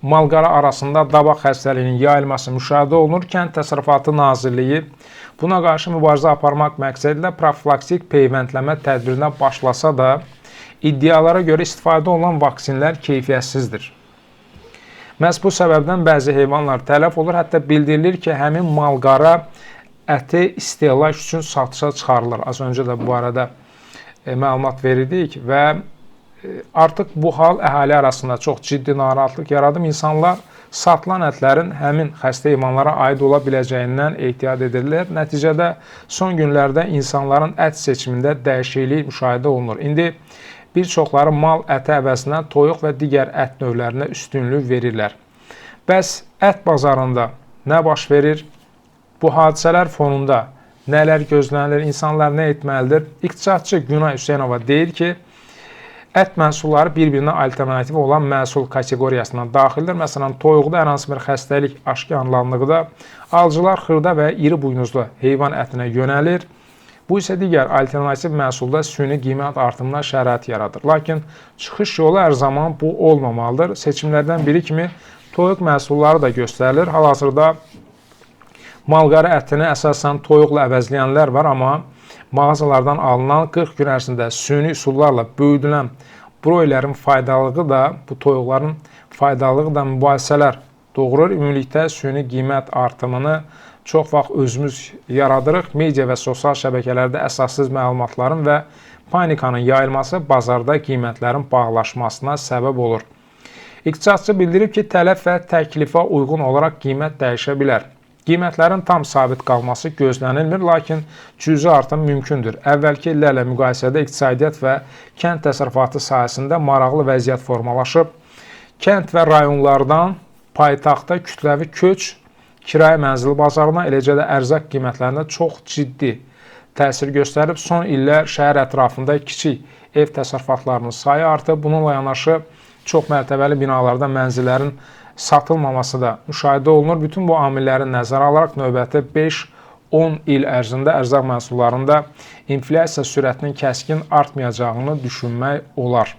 malqara arasında dabaq xəstəliyinin yayılması müşahidə olunur. Kənd Təsərrüfatı Nazirliyi buna qarşı mübarizə aparmaq məqsədilə profilaktik peyvəndləmə tədbirinə başlasa da, iddialara görə istifadə olunan vaksinlər keyfiyyətsizdir. Məhz bu səbəbdən bəzi heyvanlar tələf olur. Hətta bildirilir ki, həmin malqara əti istehlak üçün satışa çıxarılır. Az öncə də bu arada məlumat verirdik və artıq bu hal əhali arasında çox ciddi narahatlıq yaradır. İnsanlar satılan ətlərin həmin xəstə heyvanlara aid ola biləcəyindən ehtiyat edirlər. Nəticədə son günlərdə insanların ət seçimində dəyişiklik müşahidə olunur. İndi bir çoxları mal əti əvəzinə toyuq və digər ət növlərinə üstünlük verirlər. Bəs ət bazarında nə baş verir? Bu hadisələr fonunda nələr gözlənilir, insanlar nə etməlidir? İqtisadçı Günay Hüseynova deyir ki, ət məhsulları bir-birinə alternativ olan məhsul kateqoriyasına daxildir. Məsələn, toyuqda hər hansı bir xəstəlik aşkarlandıqda alıcılar xırda və iri buynuzlu heyvan ətinə yönəlir. Bu isə digər alternativ məhsulda süni qiymət artımına şərait yaradır. Lakin çıxış yolu hər zaman bu olmamalıdır. Seçimlərdən biri kimi toyuq məhsulları da göstərilir. Hal-hazırda malqara ətini əsasən toyuqla əvəzləyənlər var, amma mağazalardan alınan 40 gün ərzində süni üsullarla böyüdülən broilerin faydalığı da, bu toyuqların faydalığı da mübahisələr doğurur. Ümumilikdə süni qiymət artımını çox vaxt özümüz yaradırıq. Media və sosial şəbəkələrdə əsassız məlumatların və panikanın yayılması bazarda qiymətlərin bağlaşmasına səbəb olur. İqtisadçı bildirib ki, tələb və təklifə uyğun olaraq qiymət dəyişə bilər. Qiymətlərin tam sabit qalması gözlənilmir, lakin cüzi artım mümkündür. Əvvəlki illərlə müqayisədə iqtisadiyyat və kənd təsərrüfatı sahəsində maraqlı vəziyyət formalaşıb. Kənd və rayonlardan paytaxta kütləvi köç, kirayə mənzil bazarına, eləcə də ərzaq qiymətlərində çox ciddi təsir göstərib. Son illər şəhər ətrafında kiçik ev təsərrüfatlarının sayı artıb. Bununla yanaşı çox mərtəbəli binalarda mənzillərin satılmaması da müşahidə olunur. Bütün bu amilləri nəzərə alaraq növbəti 5-10 il ərzində ərzaq məhsullarında inflyasiya sürətinin kəskin artmayacağını düşünmək olar.